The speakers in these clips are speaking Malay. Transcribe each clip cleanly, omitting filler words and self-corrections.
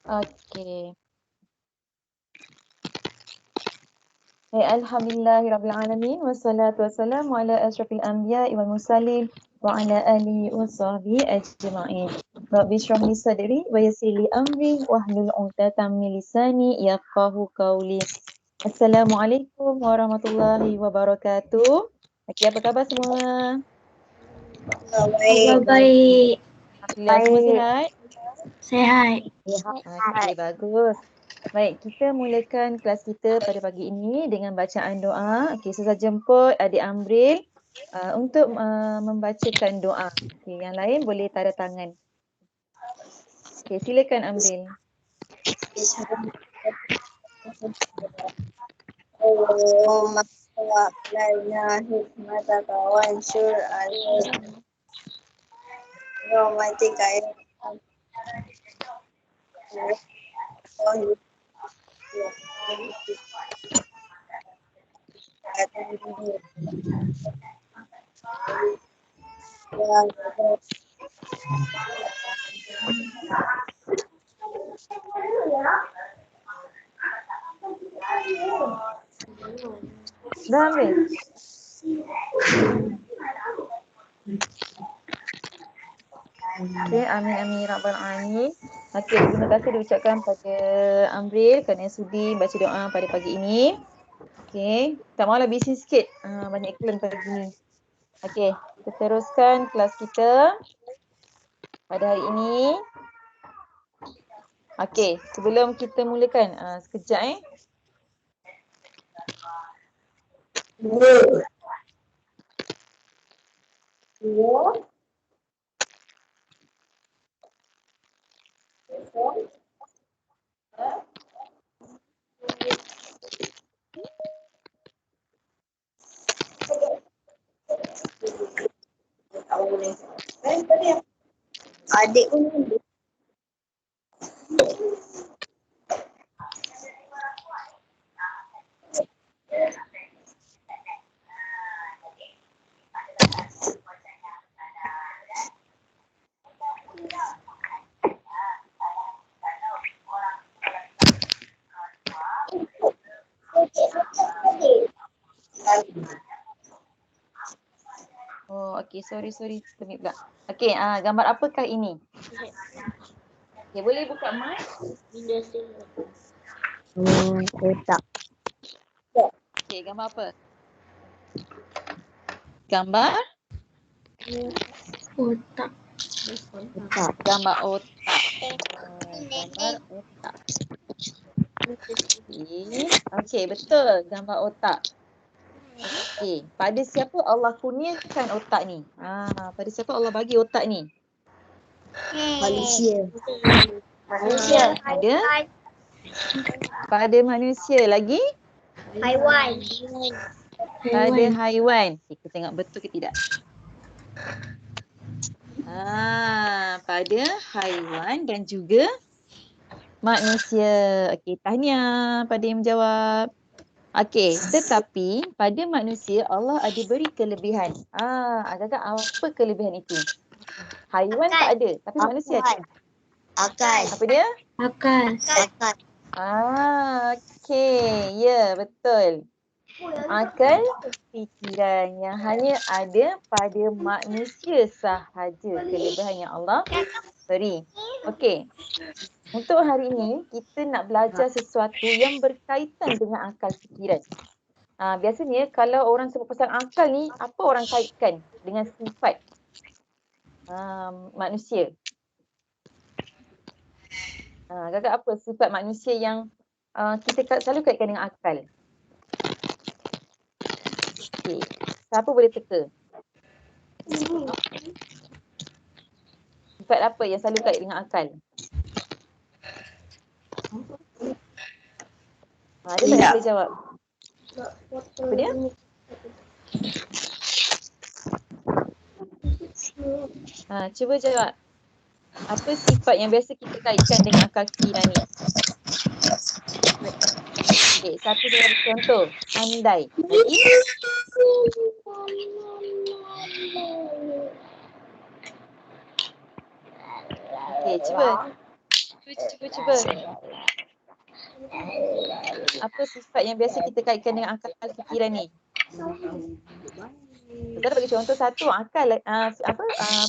Okey. Alhamdulillahirrabbilalamin. Wassalatu wassalamu ala asyrafil anbiya'i wal mursalin wa ala alihi wa sahbihi ajma'in. Rabbi shrah li sadri wa yassir li amri wahlul 'uqdatam min lisani yafqahu qawli. Assalamualaikum warahmatullahi wabarakatuh. Okey, apa khabar semua? Baik. Alhamdulillah, semua sihat? Sehat. Okey, bagus. Baik, kita mulakan kelas kita pada pagi ini dengan bacaan doa. Okey, saya jemput adik Amril untuk membacakan doa. Okey, yang lain boleh tanda tangan. Okey, silakan Amril. اللهم افتح علينا حكمتك وانشر علينا رحمتك يا Dah Amril? Okey, amin amin rabbal alamin. Okey, terima kasih diucapkan pada Amril kerana sudi baca doa pada pagi ini. Okey, tak maulah bising sikit. Banyak iklan pagi ni. Okey, kita teruskan kelas kita pada hari ini. Okey, sebelum kita mulakan, sekejap Adik pun Oh, okey. Sorry. Termit pula. Okey, gambar apakah ini? Okey, boleh buka mic? otak. Okey, gambar apa? Gambar? Otak. Gambar otak. Gambar otak. Okey, betul. Gambar otak. Okey, pada siapa Allah kurniakan otak ni? Pada siapa Allah bagi otak ni? Manusia. Ada? Pada manusia lagi? Haiwan. Pada haiwan. Okay, kita tengok betul ke tidak. Pada haiwan dan juga manusia. Okey, tahniah pada yang menjawab. Okey, tetapi pada manusia Allah ada beri kelebihan. Agak-agak apa kelebihan itu? Haiwan tak ada, tapi manusia ada. Akal. Apa dia? Akal. Okey. Ya, betul. Akal fikiran yang hanya ada pada manusia sahaja kelebihan yang Allah beri. Okey. Untuk hari ini kita nak belajar sesuatu yang berkaitan dengan akal fikiran. Biasanya kalau orang sebut pasal akal ni, apa orang kaitkan dengan sifat manusia? Kakak apa sifat manusia yang kita selalu kaitkan dengan akal? Okey, siapa boleh teka? Sifat apa yang selalu kait dengan akal? Ada tak yang boleh jawab? Apa dia? Cuba jawab. Apa sifat yang biasa kita kaitkan dengan akal fikiran ni? Okey, satu dua contoh. Pandai. Lagi? Okey, cuba. Cuba. Apa sifat yang biasa kita kaitkan dengan akal fikiran ni? Kita bagi contoh satu, akal,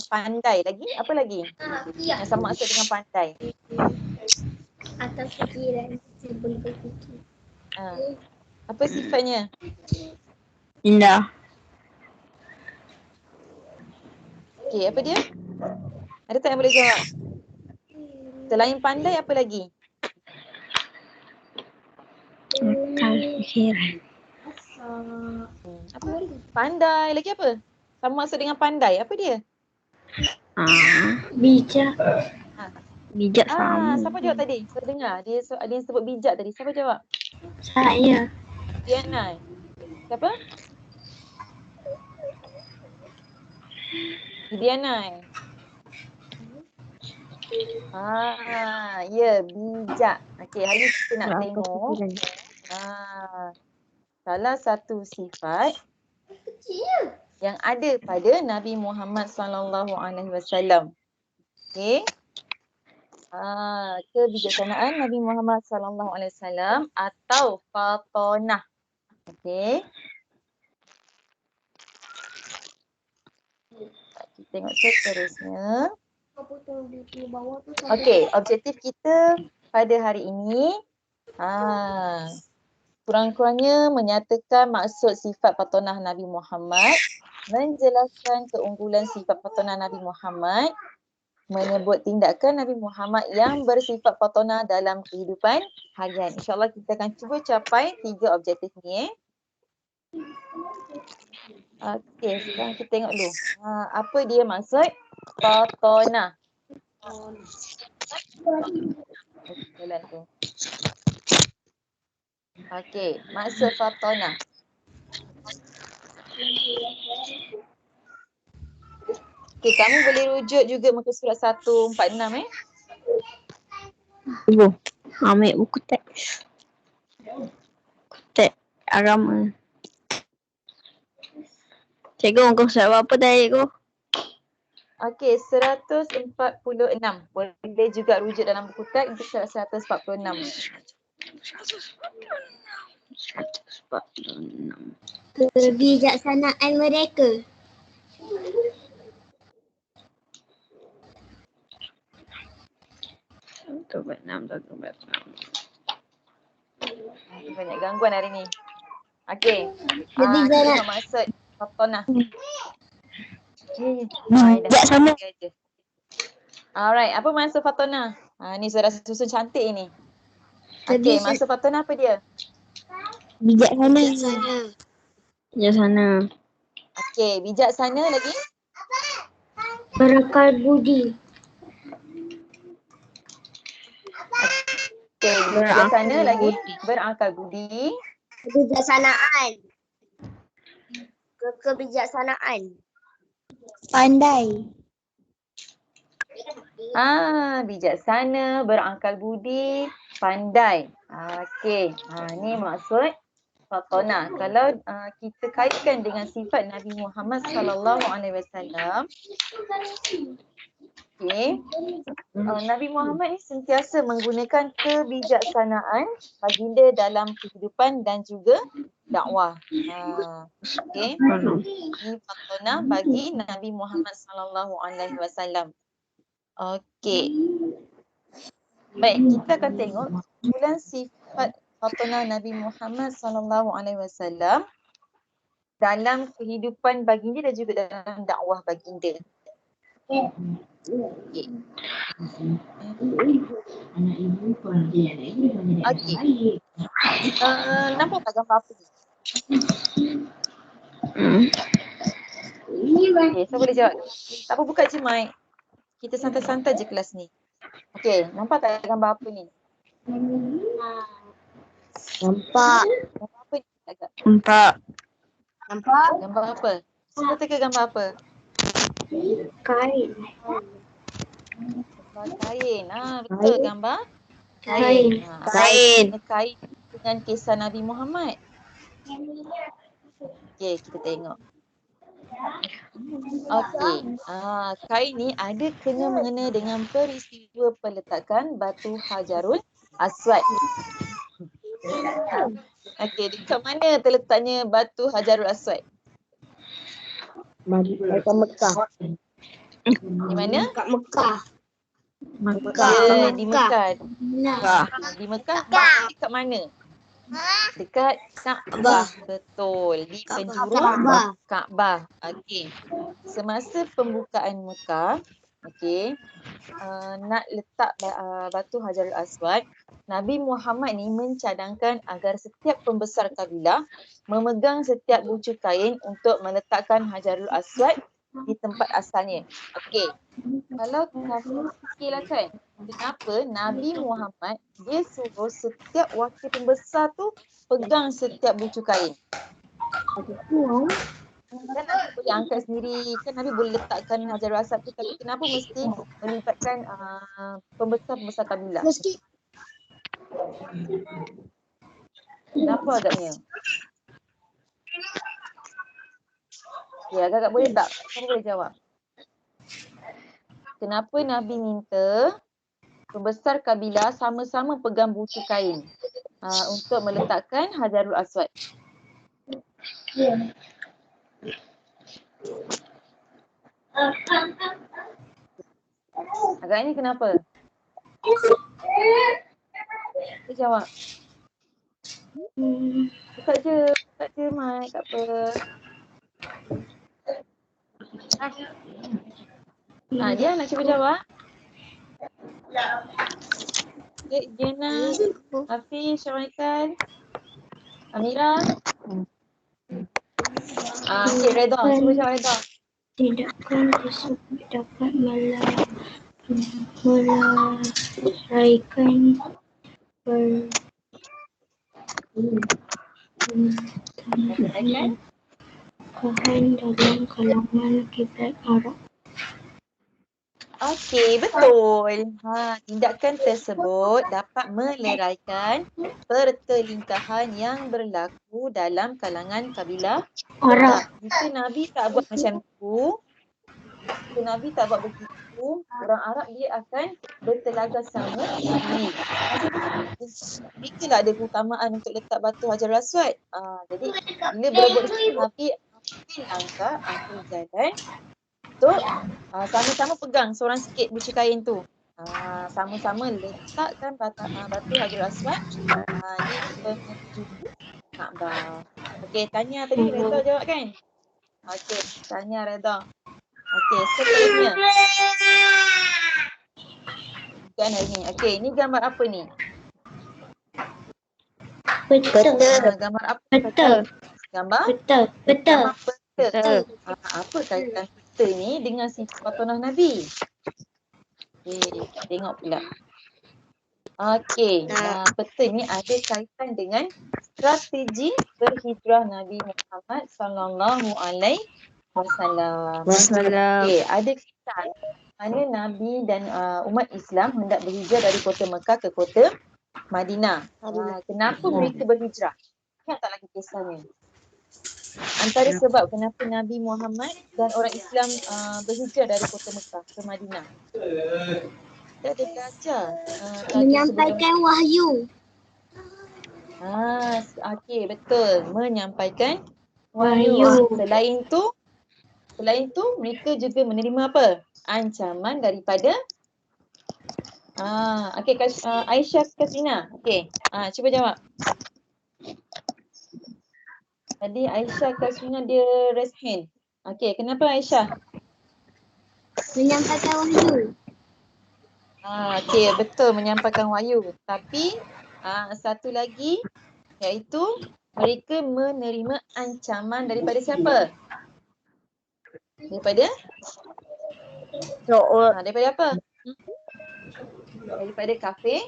pandai lagi. Apa lagi? Yang sama maksud dengan pandai. Akal fikiran. Saya boleh berfikir. Apa sifatnya? Indah. Okey, apa dia? Ada tak yang boleh jawab? Selain pandai, apa lagi? Akal fikiran. Apa? Pandai. Lagi apa? Sama maksud dengan pandai. Apa dia? Bijak. Bijak sama. Siapa jawab tadi? Saya dengar. Ada yang sebut bijak tadi. Siapa jawab? Saya. Diana. Siapa? Diana. Ya, bijak. Okey, hari ni kita nak tengok salah satu sifat yang ada pada Nabi Muhammad SAW. Okey. Kebijaksanaan Nabi Muhammad SAW atau fatonah. Okey. Kita tengok seterusnya. Okey, objektif kita pada hari ini kurang-kurangnya menyatakan maksud sifat fatonah Nabi Muhammad, menjelaskan keunggulan sifat fatonah Nabi Muhammad, menyebut tindakan Nabi Muhammad yang bersifat fatonah dalam kehidupan harian. InsyaAllah kita akan cuba capai 3 objektif ni. Okey, sekarang kita tengok dulu. Apa dia maksud fatonah? Jalan tu. Okey, maksud fatonah. Okey, kamu boleh rujuk juga muka surat 146 Ibu, ambil buku teks. Teks agama. Cikgu, muka surat berapa tadi, cikgu? Okey, 146. Boleh juga rujuk dalam buku teks untuk surat 146. 146. Kebijaksanaan mereka. Banyak gangguan hari ni. Okey. Kebijaksanaan. Apa maksud fatonah? Bijaksana. Alright, apa maksud fatonah? Ni sudah susun cantik ni. Okey, maksud fatonah apa dia? Bijaksana. Bijaksana. Okey, bijaksana lagi? Berakal budi. Okey, bijaksana lagi? Berakal budi. Kebijaksanaan. Kebijaksanaan. Pandai. Bijaksana, berakal budi, pandai. Okey, ni maksud fatonah. Kalau kita kaitkan dengan sifat Nabi Muhammad SAW, okey, Nabi Muhammad ni sentiasa menggunakan kebijaksanaan baginda dalam kehidupan dan juga dakwah. Okey, ini fatonah bagi Nabi Muhammad SAW. Okey. Baik, kita akan tengok kumpulan sifat fatonah Nabi Muhammad SAW dalam kehidupan baginda dan juga dalam dakwah baginda. Okey. Okey. Nampak tak gambar apa ni? Okey, saya boleh jawab. Tak apa, buka je mic. Kita santai-santai je kelas ni. Okey, nampak tak gambar apa ni? Nampak. Gambar apa ni agak? Nampak. Nampak? Gambar apa? Cuba teka gambar apa? Kain. Gambar kain. Betul gambar? Kain. Kain. Kain dengan kisah Nabi Muhammad. Okey, kita tengok. Okey. Kain ni ada kena mengena dengan peristiwa peletakan batu Hajarul Aswad. Okey, dekat mana terletaknya batu Hajarul Aswad? Dekat Mekah. Di mana? Dekat Mekah. Ya, di Mekah. Mekah. Di Mekah, batu dekat mana? Dekat Kaabah. Betul. Di penjuru Kaabah. Okey. Semasa pembukaan Mekah, okey, nak letak batu Hajarul Aswad, Nabi Muhammad ni mencadangkan agar setiap pembesar kabilah memegang setiap bucu kain untuk meletakkan Hajarul Aswad di tempat asalnya. Okey. Kalau kata fikirlah kan, kenapa Nabi Muhammad dia suruh setiap wakil pembesar tu pegang setiap bucu kain? Kan Nabi boleh angkat sendiri, kan Nabi boleh letakkan Hajarul Aswad tu, tapi kenapa mesti melibatkan pembesar-pembesar kabilah? Kenapa agaknya? Ya, agak-agak boleh tak? Siapa boleh jawab? Kenapa Nabi minta pembesar kabilah sama-sama pegang bucu kain untuk meletakkan Hajarul Aswad? Agaknya kenapa? Dia jawab. Buka je mic, tak apa. Dia nak cuba jawab. Jena, Hafiz, Syamaikan, Amira. Okey, Redha. Cuba jawab Redha. Tindakan tersebut dapat meluraikan pertentangan dalam kalangan kiblat Arab. Okey, betul. Tindakan tersebut dapat meleraikan pertelingkahan yang berlaku dalam kalangan kabilah Arab. Jika Nabi tak buat macam tu, orang Arab dia akan bertelaga sama sendiri. Mereka lah ada keutamaan untuk letak batu Hajarul Aswad. Jadi bila berebut itu, Nabi ambil langkah, ambil jalan untuk sama-sama pegang seorang sikit bucu kain tu. Sama-sama letakkan batu Hajarul Aswad di penjuru Kaabah. Okey, tanya tadi Redha jawab kan? Okey, tanya Redha. Okey, seterusnya. Bukan hari ni. Okey, ni gambar apa ni? Peta. Gambar apa? Peta. Gambar? Peta. Peta. Apa kaitan peta ni dengan sifat patonah Nabi? Tengok pula. Okey, peta ni ada kaitan dengan strategi berhijrah Nabi Muhammad sallallahu alaihi wasallam. Okey, ada kisah mana Nabi dan umat Islam hendak berhijrah dari kota Mekah ke kota Madinah. Kenapa mereka berhijrah? Ingat tak lagi kisahnya? Antara sebab kenapa Nabi Muhammad dan orang Islam berhijrah dari kota Mekah ke Madinah. Kita ada belajar. Menyampaikan wahyu. Okey, betul. Menyampaikan wahyu. Selain tu mereka juga menerima apa? Ancaman daripada okey, Aisyah Kasrina. Okey. Cuba jawab. Tadi Aisyah Kasrina dia raise hand. Okey, kenapa Aisyah? Menyampaikan wahyu. Okey, betul, menyampaikan wahyu. Tapi satu lagi iaitu mereka menerima ancaman daripada siapa? Daripada apa? Daripada kafir.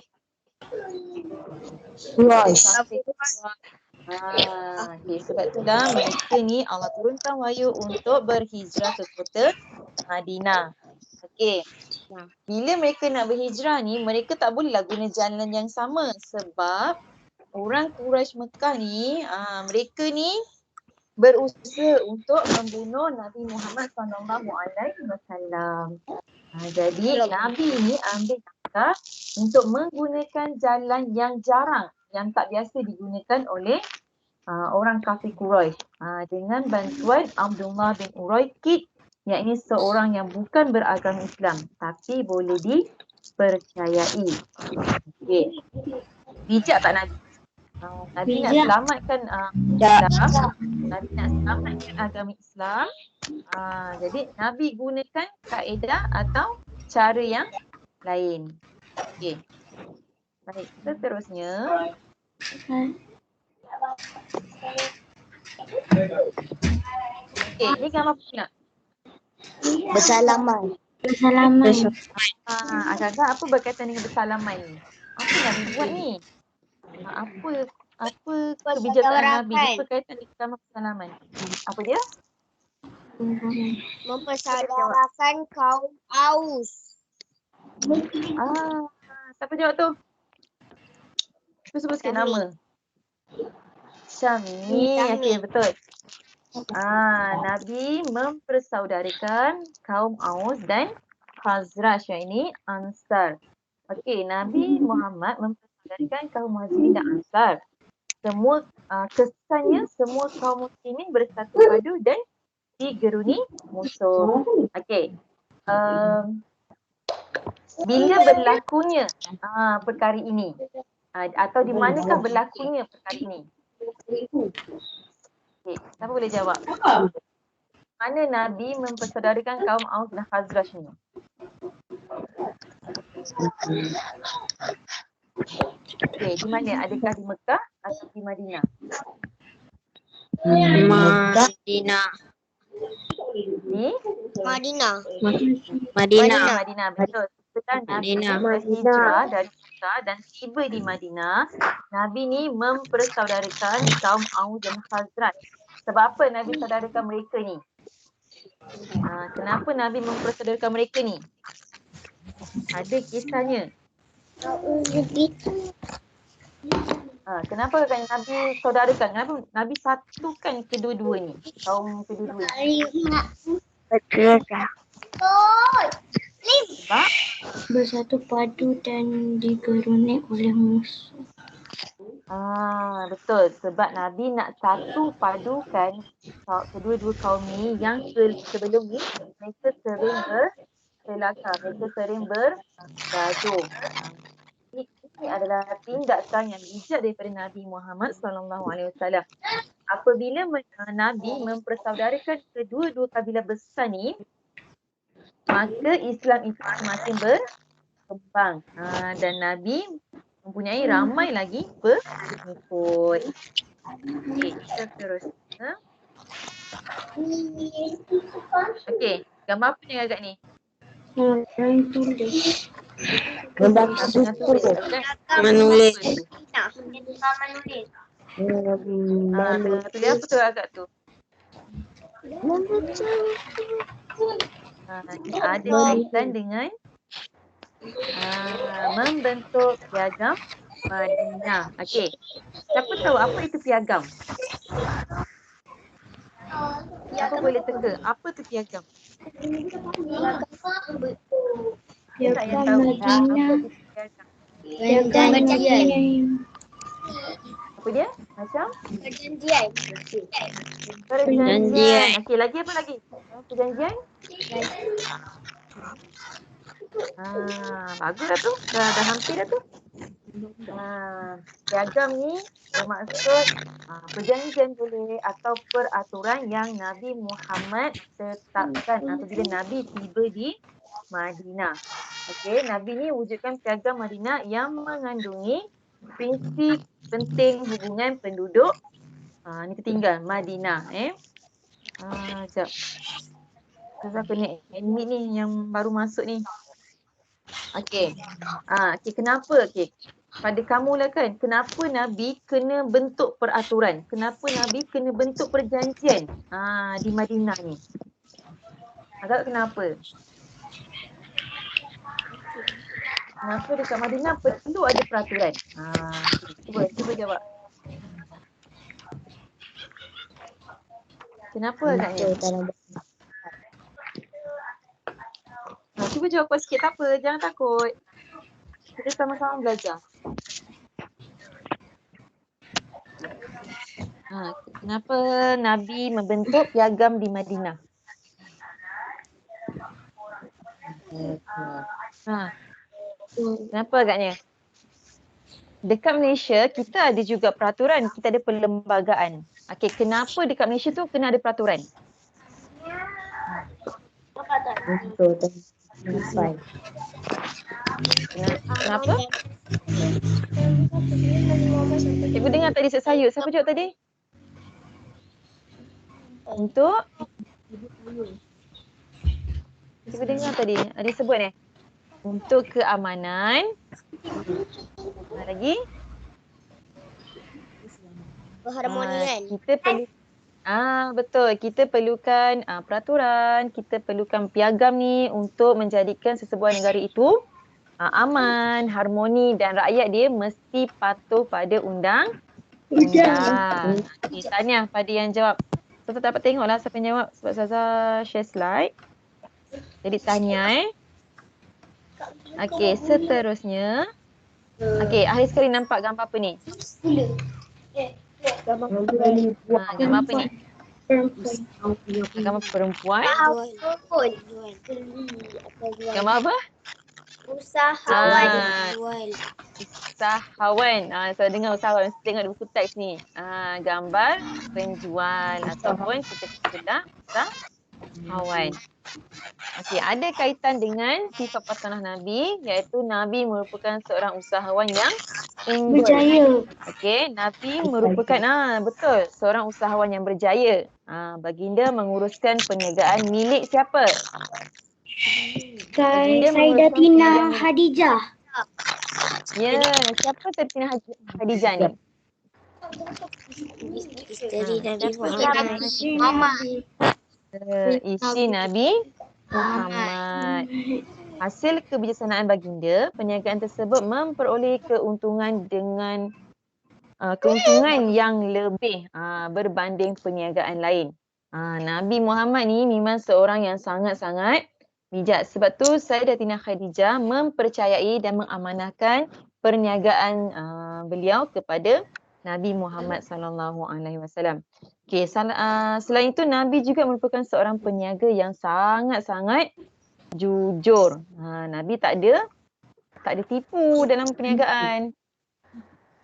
Okay, sebab itulah mereka ni Allah turunkan wahyu untuk berhijrah ke kota Madinah. Okey. Bila mereka nak berhijrah ni, mereka tak bolehlah guna jalan yang sama sebab orang Quraisy Mekah ni, mereka ni berusaha untuk membunuh Nabi Muhammad SAW. Jadi Nabi ini ambil langkah untuk menggunakan jalan yang jarang, yang tak biasa digunakan oleh orang kafir Quraisy dengan bantuan Abdullah bin Uraiqid, yakni seorang yang bukan beragama Islam tapi boleh dipercayai. Okey. Bijak tak Nabi? Nabi nak Bijak. selamatkan Islam. Nabi nak selamatkan agama Islam. Jadi Nabi gunakan kaedah atau cara yang lain. Okey. Baik, seterusnya. Okey, ni gambar apa pula? Bersalaman. Bersalaman. Agak-agak apa berkaitan dengan bersalaman ni? Apa Nabi buat ni? Apa kebijakan Nabi ni berkaitan dengan bersalaman? Apa dia? Mempersaudarakan kaum Aus. Siapa jawab tu? Tu sebut sikit nama. Syamni. Okey, betul. Nabi mempersaudarakan kaum Aus dan Khazraj, yang ini Ansar. Okey, Nabi Muhammad mempersaudarakan kaum Muhajirin dan Ansar. Semua kesannya semua kaum muslimin bersatu padu dan digeruni musuh. Okey. Bila berlakunya perkara ini? Atau di manakah berlakunya perkara ini? Okay, siapa boleh jawab? Mana Nabi mempersaudarakan kaum Aus dan Khazraj ni? Okay, di mana? Adakah di Mekah atau di Madinah? Madinah. Di Madinah. Betul. Setelah Nabi berhijrah dari Mekah dan tiba di Madinah, Nabi ni mempersaudarakan kaum Aus dan Khazraj. Sebab apa Nabi saudarakan mereka ni? Kenapa Nabi mempersaudarakan mereka ni? Ada kisahnya. Kenapa kan Nabi saudarakan? Kenapa Nabi satukan kedua-dua ni? Kaum kedua-dua ni? Sebab Bersatu padu dan digeruni oleh musuh. Betul. Sebab Nabi nak satu padukan kedua-dua kaum ni yang sebelum ni mereka sering berkelakar, mereka sering bergaduh. Ini adalah tindakan yang bijak daripada Nabi Muhammad SAW. Apabila Nabi mempersaudarakan kedua-dua kabilah besar ni, maka Islam itu semakin berkembang. Dan Nabi mempunyai ramai lagi pengikut. Okey, kita terusnya. Okey, gambar apa ni agak ni? Orang tulis. Gambar Tulis. Menulis. Tulis apa tu agak tu? Ada kaitan dengan membentuk piagam Madinah. Okey. Siapa tahu apa itu piagam? Siapa boleh teka? Apa tu piagam? Piagam Madinah. Perjanjian. Apa dia? Macam? Perjanjian. Perjanjian. Okey, lagi apa lagi? Perjanjian? Bagus dah tu. Dah hampir dah tu. Piagam ni bermaksud perjanjian boleh atau peraturan yang Nabi Muhammad tetapkan apabila Nabi tiba di Madinah. Okey, Nabi ni wujudkan piagam Madinah yang mengandungi prinsip penting hubungan penduduk ni tertinggal Madinah. Sekejap. Saya kena admit ni yang baru masuk ni. Okey. Kenapa? Okey. Pada kamu lah kan, kenapa Nabi kena bentuk peraturan? Kenapa Nabi kena bentuk perjanjian di Madinah ni? Agak kenapa? Kenapa dekat Madinah perlu ada peraturan? Cuba jawab. Kenapa agaknya? Cuba jawab kuat sikit, tak apa. Jangan takut. Kita sama-sama belajar. Kenapa Nabi membentuk piagam di Madinah? Kenapa agaknya? Dekat Malaysia, kita ada juga peraturan. Kita ada perlembagaan. Okey, kenapa dekat Malaysia tu kena ada peraturan? Kenapa? Cikgu dengar tadi sesayut. Siapa jawab tadi? Untuk? Cikgu dengar tadi. Ada sebut ni? Untuk keamanan. Lagi? Perharmonian. Kita perlu betul. Kita perlukan peraturan, kita perlukan piagam ni untuk menjadikan sesebuah negara itu aman, harmoni dan rakyat dia mesti patuh pada undang-undang. Okay, tanya pada yang jawab. Ustazah tak dapat tengoklah siapa yang jawab sebab Ustazah share slide. Jadi tanya Okey, seterusnya. Okey, akhir sekali nampak gambar apa ni? Gambar apa ni? Gambar perempuan. Gambar apa? Usahawan. Usahawan. Saya dengar usahawan. Mesti tengok di buku teks ni. Gambar penjual ataupun kita kata usahawan. Okey, ada kaitan dengan sifat pasanah Nabi, iaitu Nabi merupakan seorang usahawan yang unggul. Berjaya. Okey, Nabi merupakan betul, seorang usahawan yang berjaya. Baginda menguruskan perniagaan milik siapa? Sayyidatina Khadijah. Ya, siapa Sayyidatina Khadijah ni? Isteri Nabi Muhammad. Isteri Nabi Muhammad. Hasil kebijaksanaan baginda, perniagaan tersebut memperoleh keuntungan dengan keuntungan yang lebih berbanding perniagaan lain. Nabi Muhammad ni memang seorang yang sangat-sangat bijak. Sebab tu Sayyidatina Khadijah mempercayai dan mengamanahkan perniagaan beliau kepada Nabi Muhammad SAW. Okey, selain itu Nabi juga merupakan seorang peniaga yang sangat-sangat jujur. Nabi tak ada tipu dalam perniagaan.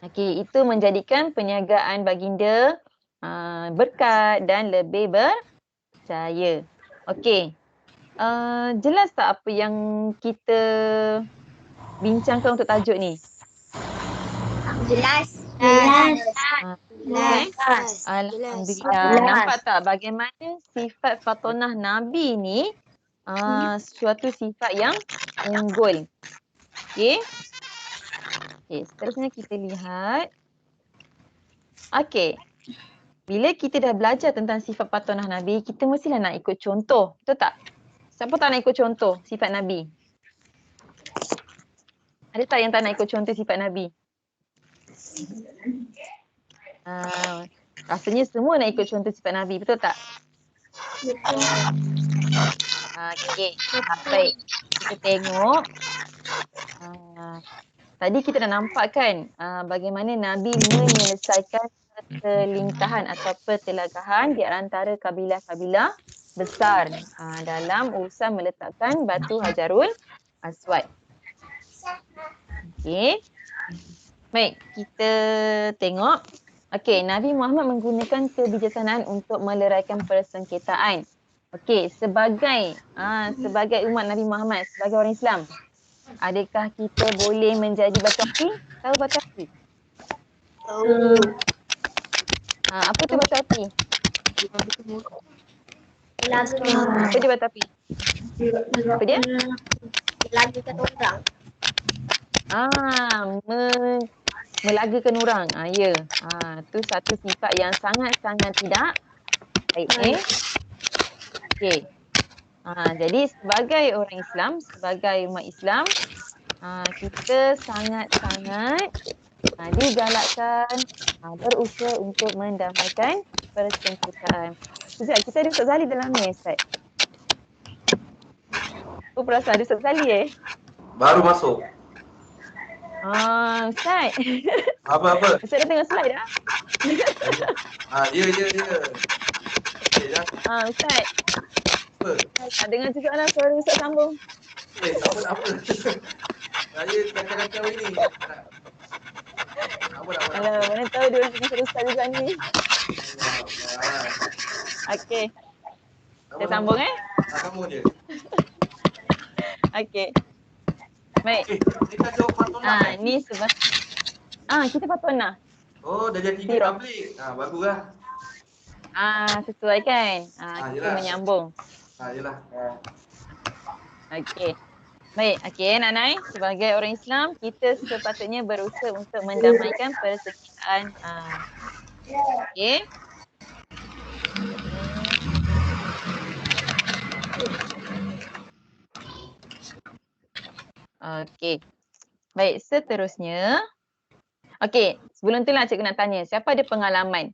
Okey, itu menjadikan perniagaan baginda berkat dan lebih berjaya. Okey. Jelas tak apa yang kita bincangkan untuk tajuk ni? Jelas. Alhamdulillah. Nampak tak bagaimana sifat fatonah Nabi ni suatu sifat yang unggul. Okey. Seterusnya kita lihat. Okey. Bila kita dah belajar tentang sifat patonah Nabi, kita mestilah nak ikut contoh. Betul tak? Siapa tak nak ikut contoh sifat Nabi? Ada tak yang tak nak ikut contoh sifat Nabi? Rasanya semua nak ikut contoh sifat Nabi, betul tak? Betul. Okey, baik. Kita tengok. Tadi kita dah nampak kan bagaimana Nabi menyelesaikan perselingkahan atau pertelagahan di antara kabilah-kabilah besar dalam urusan meletakkan batu Hajarul Aswad. Okey. Baik, kita tengok. Okey, Nabi Muhammad menggunakan kebijaksanaan untuk meleraikan persengketaan. Okey, sebagai umat Nabi Muhammad, sebagai orang Islam, adakah kita boleh menjadi batu api? Tahu batu api? Apa tu batu api? Apa dia batu api? Apa dia? Melagakan orang. Melagakan orang. Ya. Tu satu sifat yang sangat-sangat tidak baik. Okey. Jadi sebagai orang Islam, sebagai umat Islam, kita sangat-sangat digalakkan berusaha untuk mendamaikan persengketaan. Sekejap, kita ada Ustaz Zali dalam ni Ustaz. Oh perasan ada Ustaz Zali Baru masuk. Ustaz. Apa? Ustaz dah tengok slide dah? Ya. Okey dah. Ustaz. Apa? Dengar juga lah suara Ustaz sambung. Apa? Saya kacau-kacau ini. Apa? Alah, mana tahu dia orang tengah suara Ustaz juga ni. Okey. Kita sambung Sambung je. Okey. Baik. Kita jawab patronah. Ni sebab kita patronah. Oh, dah jadi di public. Baguslah. Sesuai kan? Kita Yelah. menyambung. Yelah. Okey. Baik, okey Nanai, sebagai orang Islam, kita sepatutnya berusaha untuk mendamaikan persekitaran. Okey. Okey. Baik, seterusnya. Okey, sebelum tu lah cikgu nak tanya, siapa ada pengalaman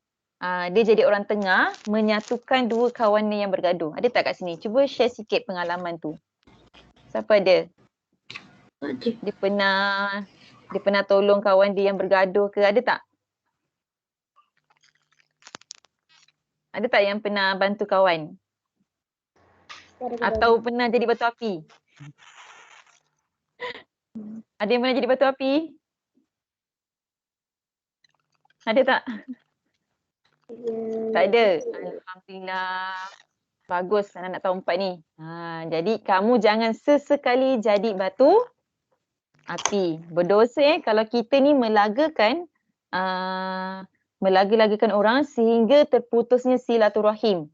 dia jadi orang tengah menyatukan dua kawan yang bergaduh? Ada tak kat sini? Cuba share sikit pengalaman tu. Siapa ada? Dia pernah tolong kawan dia yang bergaduh ke? Ada tak? Ada tak yang pernah bantu kawan? Atau pernah jadi batu api? Ada yang pernah jadi batu api? Ada tak? Tak ada. Alhamdulillah. Bagus anak tahun 4 ni. Jadi kamu jangan sesekali jadi batu api. Berdosa kalau kita ni melagakan orang sehingga terputusnya silaturahim.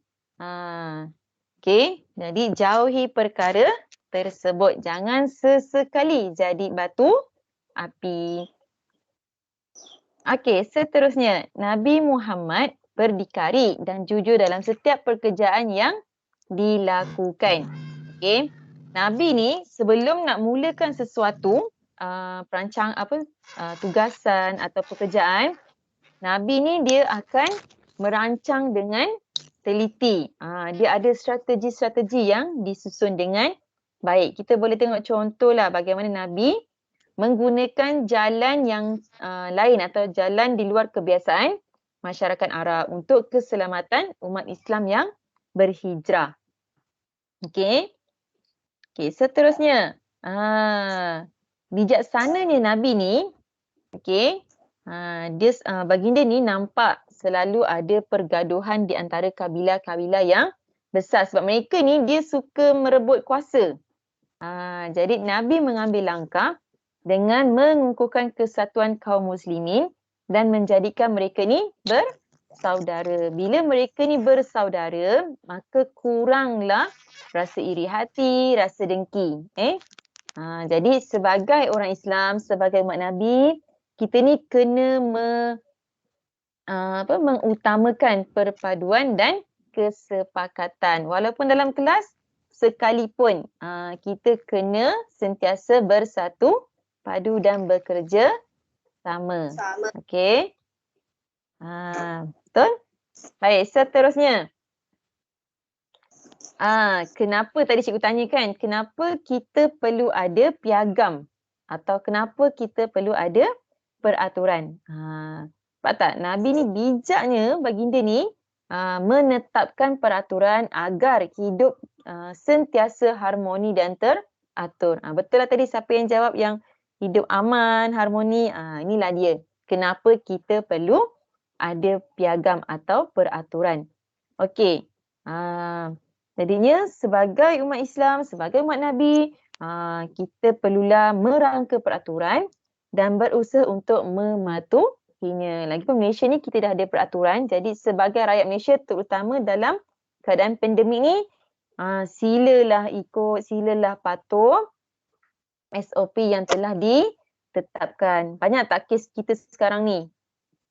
Okey, jadi jauhi perkara tersebut. Jangan sesekali jadi batu api. Okey, seterusnya Nabi Muhammad berdikari dan jujur dalam setiap pekerjaan yang dilakukan. Okey. Nabi ni sebelum nak mulakan sesuatu tugasan atau pekerjaan, Nabi ni dia akan merancang dengan teliti. Dia ada strategi-strategi yang disusun dengan baik. Kita boleh tengok contohlah bagaimana Nabi menggunakan jalan yang lain atau jalan di luar kebiasaan masyarakat Arab untuk keselamatan umat Islam yang berhijrah. Okey. Okey, seterusnya. Bijaksananya Nabi ni, okey. Baginda ni nampak selalu ada pergaduhan di antara kabilah-kabilah yang besar sebab mereka ni dia suka merebut kuasa. Jadi Nabi mengambil langkah dengan mengukuhkan kesatuan kaum muslimin dan menjadikan mereka ni bersaudara. Bila mereka ni bersaudara, maka kuranglah rasa iri hati, rasa dengki. Jadi sebagai orang Islam, sebagai umat Nabi, kita ni kena mengutamakan perpaduan dan kesepakatan. Walaupun dalam kelas sekalipun, kita kena sentiasa bersatu padu dan bekerja sama. Okey. Betul? Baik, seterusnya. Kenapa tadi cikgu tanya kan, kenapa kita perlu ada piagam atau kenapa kita perlu ada peraturan? Nampak tak? Nabi ni bijaknya baginda ni menetapkan peraturan agar hidup sentiasa harmoni dan teratur. Betul lah tadi siapa yang jawab yang hidup aman, harmoni. Inilah dia. Kenapa kita perlu ada piagam atau peraturan. Okey. Jadinya sebagai umat Islam, sebagai umat Nabi, kita perlulah merangka peraturan dan berusaha untuk mematuhinya. Lagipun Malaysia ni kita dah ada peraturan. Jadi sebagai rakyat Malaysia terutama dalam keadaan pandemik ni, silalah ikut, silalah patuh SOP yang telah ditetapkan. Banyak tak kes kita sekarang ni?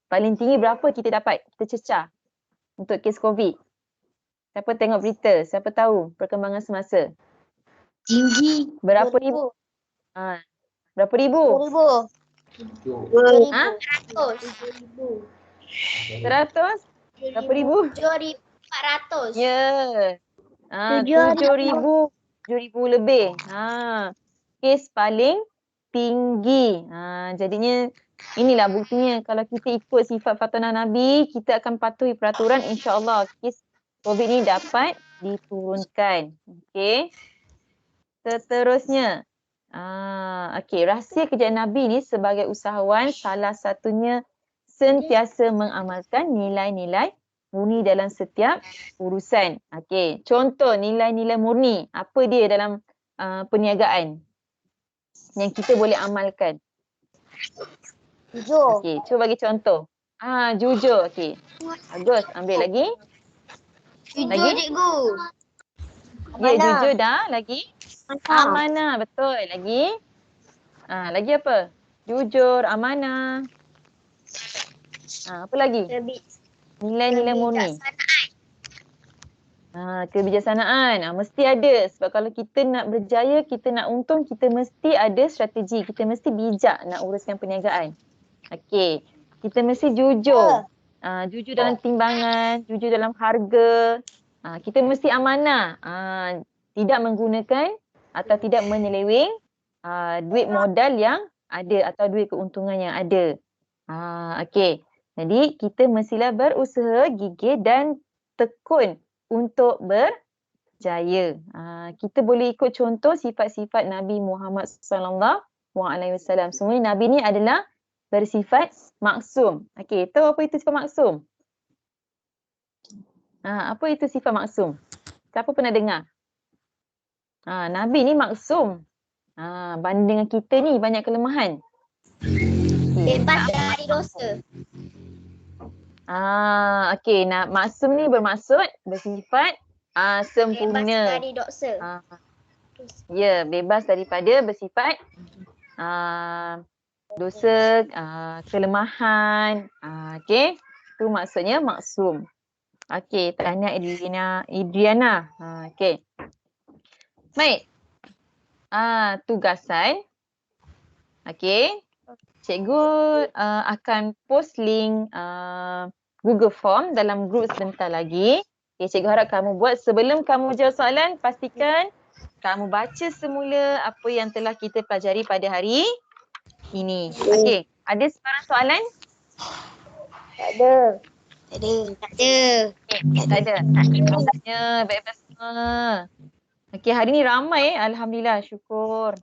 Paling tinggi berapa kita dapat? Kita cecah untuk kes COVID. Siapa tengok berita? Siapa tahu perkembangan semasa? Tinggi. Berapa ribu? Berapa ribu? 2,000. 100? Berapa ribu? 7,400. Ya. 7,000 lebih. Kes paling tinggi. Jadinya inilah buktinya kalau kita ikut sifat Fatunah Nabi, kita akan patuhi peraturan, insya-Allah kes COVID ni dapat diturunkan. Okey. Seterusnya. Okey, rahsia kejayaan Nabi ni sebagai usahawan salah satunya sentiasa mengamalkan nilai-nilai murni dalam setiap urusan. Okey, contoh nilai-nilai murni. Apa dia dalam perniagaan yang kita boleh amalkan? Jujur. Okey, cuba bagi contoh. Jujur. Okey. Bagus, ambil lagi. Jujur cikgu. Ya, jujur dah. Lagi? Amanah. Betul. Lagi? Lagi apa? Jujur, amanah. Apa lagi? Nilai-nilai murni. Kebijaksanaan. Mesti ada. Sebab kalau kita nak berjaya, kita nak untung, kita mesti ada strategi. Kita mesti bijak nak uruskan perniagaan. Okey. Kita mesti jujur. Jujur dalam timbangan, jujur dalam harga. Kita mesti amanah. Tidak menggunakan atau tidak menyeleweng duit modal yang ada atau duit keuntungan yang ada. Okey. Jadi kita mestilah berusaha gigih dan tekun untuk berjaya. Kita boleh ikut contoh sifat-sifat Nabi Muhammad SAW. Semua Nabi ni adalah bersifat maksum. Okey, tahu apa itu sifat maksum? Apa itu sifat maksum? Siapa pernah dengar? Nabi ni maksum. Banding dengan kita ni banyak kelemahan. Bebas dari dosa. Okey, maksum ni bermaksud bersifat sempurna. Bebas dari dosa. Ya, bebas daripada bersifat dosa, kelemahan. Okey, tu maksudnya maksum. Okey, tahniah Idriana. Okey. Baik. Tugasan. Okey. Cikgu akan post link Google Form dalam group sebentar lagi. Okay, cikgu harap kamu buat. Sebelum kamu jawab soalan, pastikan kamu baca semula apa yang telah kita pelajari pada hari ini. Okey, ada sebarang soalan? Tak ada. Tak ada. Tak ada. Okay, tak ada. Maksudnya baik-baik semua. Okey, hari ni ramai Alhamdulillah, syukur.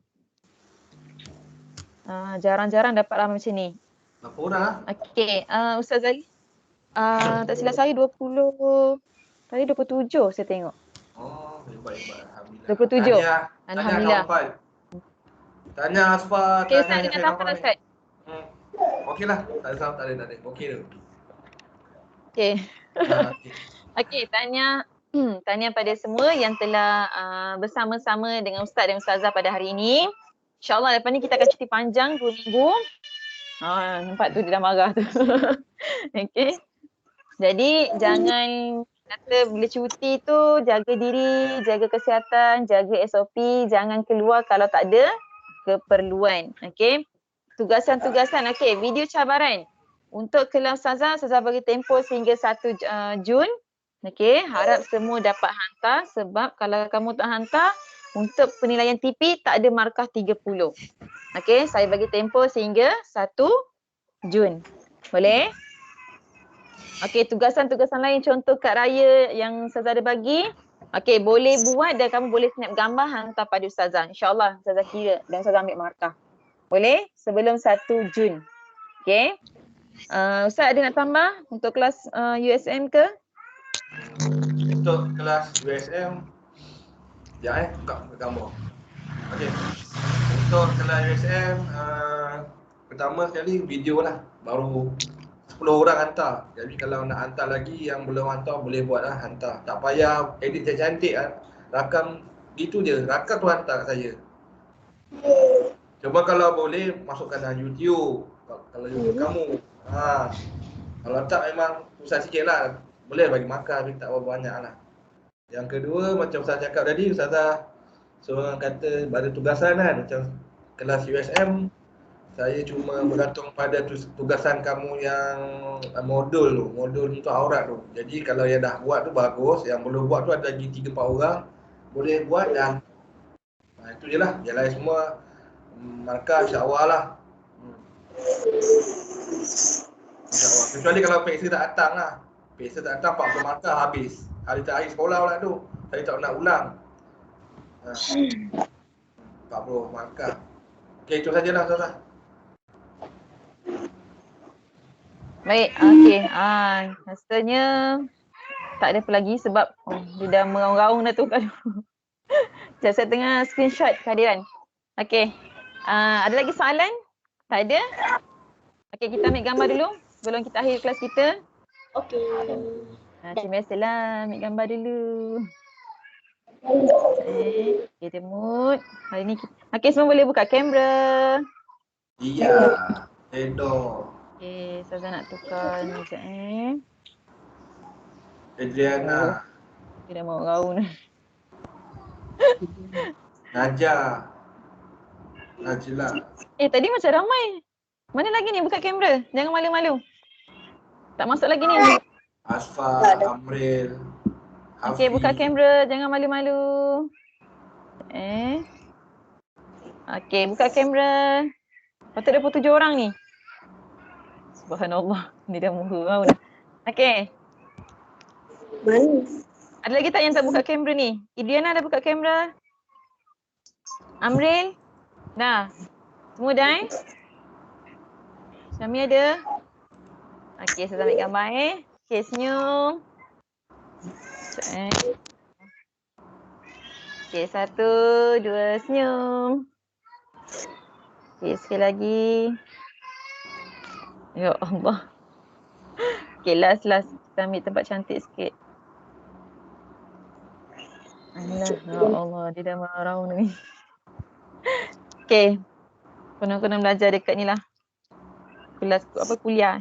Jarang-jarang dapat ramai macam ni. Berapa orang lah? Okey, Ustaz Ali. Tak silap saya 20. Tadi 27 saya tengok. Oh, hebat. Alhamdulillah. 27. Alhamdulillah. Tanya Asfar. Okey, Ustaz dengan apa Ustaz? Okey lah. Tak ada. Okey tu. Okey. Okey, tanya pada semua yang telah bersama-sama dengan Ustaz dan Ustazah pada hari ini. InsyaAllah lepas ni kita akan cuti panjang 2 minggu. Nampak tu dia dah marah tu. Okey. Jadi jangan kata bila cuti tu jaga diri, jaga kesihatan, jaga SOP, jangan keluar kalau tak ada keperluan. Okey. Tugasan. Okey, video cabaran. Untuk kelas Ustazah bagi tempoh sehingga 1 Jun. Okey, harap semua dapat hantar sebab kalau kamu tak hantar untuk penilaian TP tak ada markah 30. Okey, saya bagi tempoh sehingga 1 Jun. Boleh? Okey, tugasan-tugasan lain contoh kad raya yang Ustazah ada bagi. Okey, boleh buat dan kamu boleh snap gambar hantar pada Ustazah. InsyaAllah Ustazah kira dan Ustazah ambil markah. Boleh? Sebelum 1 Jun. Okey. Ustaz ada nak tambah untuk kelas USM ke? Untuk kelas USM, buka gambar. Okey. Untuk kelas USM, pertama sekali video lah. Baru 10 orang hantar. Jadi kalau nak hantar lagi yang belum hantar boleh buat lah hantar. Tak payah edit cantik-cantik lah. Rakam gitu je. Rakam tu hantar kat saya. Cuma kalau boleh masukkan dalam YouTube. Kalau YouTube kamu. Kalau tak memang susah sikit lah. Boleh bagi makan tapi tak berapa banyak lah. Yang kedua macam Ustaz cakap tadi, Ustazah seorang kata ada tugasan kan macam kelas USM Saya cuma bergantung pada tugasan kamu yang modul untuk aurat tu. Jadi kalau yang dah buat tu bagus, yang belum buat tu ada lagi 3-4 orang boleh buat dan itu je lah. Yang lain semua markah insya-Allah lah. InsyaAllah. Kecuali kalau peksa tak datang lah. Peksa tak datang 40 markah habis. Hari terakhir sekolah pula tu. Saya tak nak ulang. 40 markah. Okey, itu sajalah Ustazah. Baik, okey. Rasanya tak ada apa lagi sebab dia dah meraung-raung dah tu kan. Sekejap saya tengah screenshot kehadiran. Okey. Ada lagi soalan? Tak ada? Okey, kita ambil gambar dulu sebelum kita akhir kelas kita. Okey. Macam biasalah, ambil gambar dulu. Okey, Temut. Hari ni kita... Okey, semua boleh buka kamera. Iya. Edo. Okey, Ustazah nak tukar ni sekejap Adriana. Dia dah mau raung dah. Najah. Najla. Tadi macam ramai. Mana lagi ni buka kamera? Jangan malu-malu. Tak masuk lagi ni. Asfa, Amril. Okey, buka kamera. Jangan malu-malu. Okey, buka kamera. Patut 27 orang ni. Subhanallah. Ni dah murau dah. Okey. Mana? Ada lagi tak yang tak buka kamera ni? Idriana dah buka kamera? Amril? Dah. Semua dah Syami ada? Okey, saya ambil gambar Okey, senyum. Okey, 1, 2, senyum. Okey, sekali lagi. Ya Allah. Okey, last. Kita ambil tempat cantik sikit. Alah, ya Allah, dia dah marau ni. Okey. Kena belajar dekat ni lah. Kelas kuliah.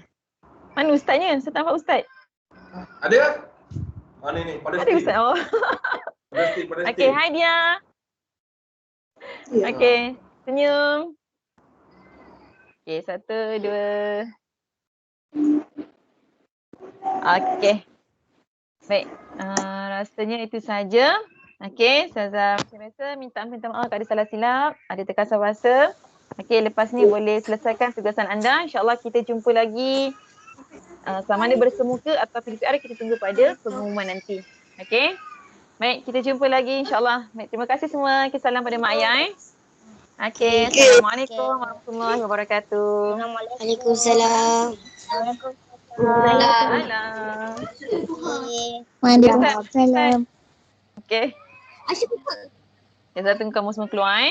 Mana ustaznya? Saya tak nampak ustaz. Ada? Mana ni? Pada Ada ustaz. Oh. Pada Okey, hai dia. Okey, senyum. Okey, 1, 2. Okey. Baik, rasanya itu saja. Okey, Ustazah macam biasa minta maaf tak ada salah silap, ada terkasar bahasa. Okey, lepas ni boleh selesaikan tugasan anda. InsyaAllah kita jumpa lagi sama ada bersemuka atau PCR, kita tunggu pada pengumuman nanti. Okey. Baik, kita jumpa lagi insyaAllah. Baik, terima kasih semua. Salam pada Mak Ayah. Okey, Assalamualaikum warahmatullahi wabarakatuh. Waalaikumsalam. Waalaikumsalam. Waalaikumsalam. Okey. Asyik buka. Kita tunggu kamu semua keluar